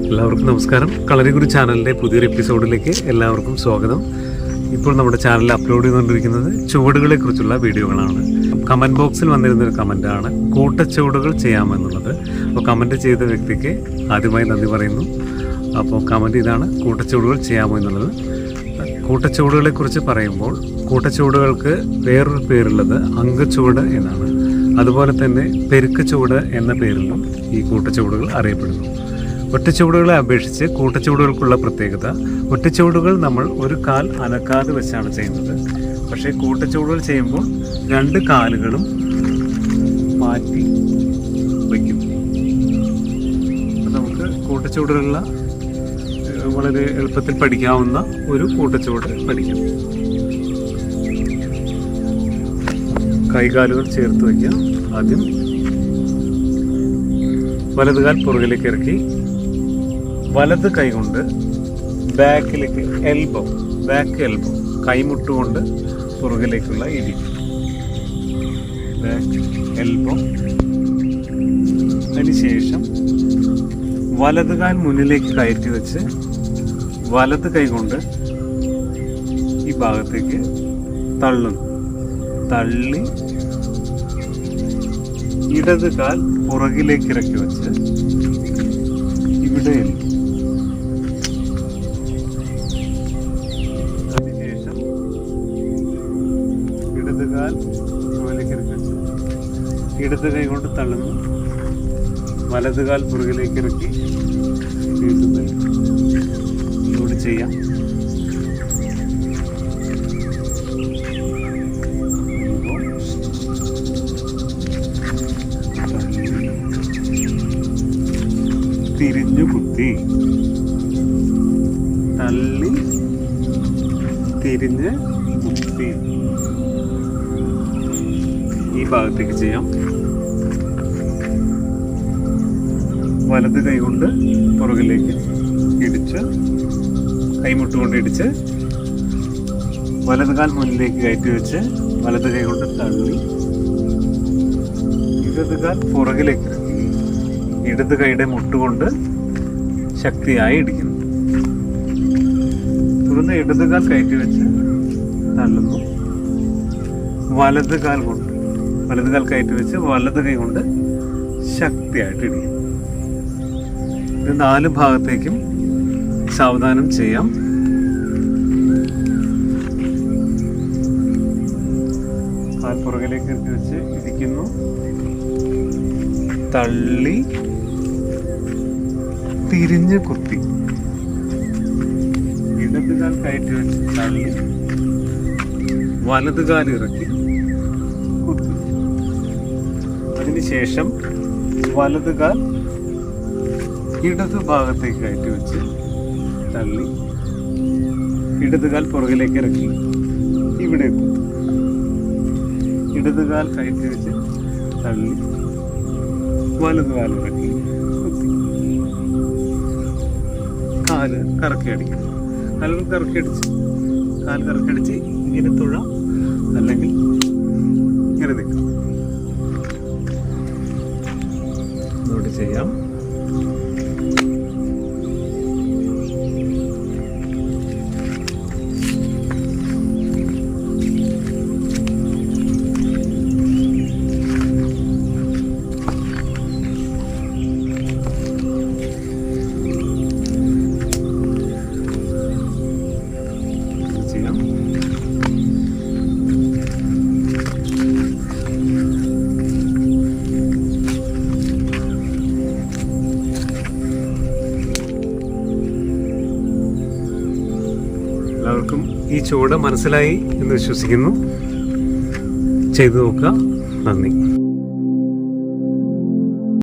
എല്ലാവർക്കും നമസ്കാരം. കളരിഗുരു ചാനലിൻ്റെ പുതിയൊരു എപ്പിസോഡിലേക്ക് എല്ലാവർക്കും സ്വാഗതം. ഇപ്പോൾ നമ്മുടെ ചാനലിൽ അപ്ലോഡ് ചെയ്തുകൊണ്ടിരിക്കുന്നത് ചുവടുകളെക്കുറിച്ചുള്ള വീഡിയോകളാണ്. കമൻറ്റ് ബോക്സിൽ വന്നിരുന്നൊരു കമൻറ്റാണ് കൂട്ടച്ചുവടുകൾ ചെയ്യാമെന്നുള്ളത്. അപ്പോൾ കമൻറ്റ് ചെയ്ത വ്യക്തിക്ക് ആദ്യമായി നന്ദി പറയുന്നു. അപ്പോൾ കമൻറ്റ് ഇതാണ്, കൂട്ടച്ചുവടുകൾ ചെയ്യാമോ എന്നുള്ളത്. കൂട്ടച്ചുവടുകളെക്കുറിച്ച് പറയുമ്പോൾ കൂട്ടച്ചുവടുകൾക്ക് വേറൊരു പേരുള്ളത് അങ്കച്ചുവട് എന്നാണ്. അതുപോലെ തന്നെ പെരുക്ക് ചുവട് എന്ന പേരിലും ഈ കൂട്ടച്ചുവടുകൾ അറിയപ്പെടുന്നു. ഒറ്റച്ചുവടുകളെ അപേക്ഷിച്ച് കൂട്ടച്ചുവടുകൾക്കുള്ള പ്രത്യേകത, ഒറ്റച്ചുവടുകൾ നമ്മൾ ഒരു കാൽ അനക്കാതെ വെച്ചാണ് ചെയ്യുന്നത്. പക്ഷേ കൂട്ടച്ചുവടുകൾ ചെയ്യുമ്പോൾ രണ്ട് കാലുകളും മാറ്റി വയ്ക്കും. നമുക്ക് കൂട്ടച്ചുവടുകളുള്ള വളരെ എളുപ്പത്തിൽ പഠിക്കാവുന്ന ഒരു കൂട്ടച്ചുവട് പഠിക്കാം. കൈകാലുകൾ ചേർത്ത് വയ്ക്കുക. ആദ്യം വലതുകാൽ പുറകിലേക്ക് ഇറക്കി വലത് കൈ കൊണ്ട് ബാക്ക് എൽബോ കൈമുട്ടുകൊണ്ട് പുറകിലേക്കുള്ള ഇടി, ബാക്ക് എൽബോ. അതിനുശേഷം വലതുകാൽ മുന്നിലേക്ക് കയറ്റി വെച്ച് വലത് കൈ കൊണ്ട് ഈ ഭാഗത്തേക്ക് തള്ളുന്നു. തള്ളി ഇടത് കാൽ പുറകിലേക്ക് ഇറക്കി വെച്ച് ഇവിടെ അതിനുശേഷം ഇടത് കാൽ പുറകിലേക്ക് ഇറക്കി വെച്ച് ഇടത് കൈ കൊണ്ട് തള്ളുന്നു. വലത് കാൽ പുറകിലേക്ക് ഇറക്കി വീണ്ടും ഇതോട് ചെയ്യാം. തിരിഞ്ഞു കുത്തി, തള്ളി തിരിഞ്ഞ് കുത്തി. ഈ ഭാഗത്തേക്ക് ചെയ്യാം. വലത് കൈ കൊണ്ട് പുറകിലേക്ക് ഇടിച്ച് കൈമുട്ട് കൊണ്ട് ഇടിച്ച് വലത് കാൽ മുന്നിലേക്ക് കയറ്റി വെച്ച് വലത് കൈ കൊണ്ട് തള്ളി ഇടത് കാൽ പുറകിലേക്ക് ഇറക്കി ഇടത് കൈയുടെ മുട്ടുകൊണ്ട് ശക്തിയായി ഇടിക്കുന്നു. തുടർന്ന് ഇടത് കാൽ കയറ്റി വെച്ച് തള്ളുന്നു. വലത് കാൽ കയറ്റി വെച്ച് വലത് കൈ കൊണ്ട് ശക്തിയായിട്ട് ഇടിക്കും. ഇത് 4 ഭാഗത്തേക്കും സാവധാനം ചെയ്യാം. കാൽ പുറകിലേക്ക് ഇറക്കി വെച്ച് ഇടിക്കുന്നു. തള്ളി തിരിഞ്ഞ് കുത്തി ഇടത് കാൽ കയറ്റി വെച്ച് തള്ളി വലത് കാൽ ഇറക്കി കുത്തി. അതിനുശേഷം വലത് കാൽ ഇടത് ഭാഗത്തേക്ക് കയറ്റി വെച്ച് തള്ളി ഇടത് കാൽ പുറകിലേക്ക് ഇറക്കി ഇവിടെ കുത്തി. ഇടത് കാൽ കയറ്റി വെച്ച് തള്ളി വലത് കാൽ ഇറക്കി കുത്തി. കാല് കറക്കി അടിക്കും. കാൽ കറക്കി അടിച്ച് ഇങ്ങനെ തൊഴാം, അല്ലെങ്കിൽ ഇങ്ങനെ നിൽക്കാം. ഇതോടെ ചെയ്യാം. എല്ലാവർക്കും ഈ ചുവട് മനസ്സിലായി എന്ന് വിശ്വസിക്കുന്നു. ചെയ്തു നോക്കുക. നന്ദി.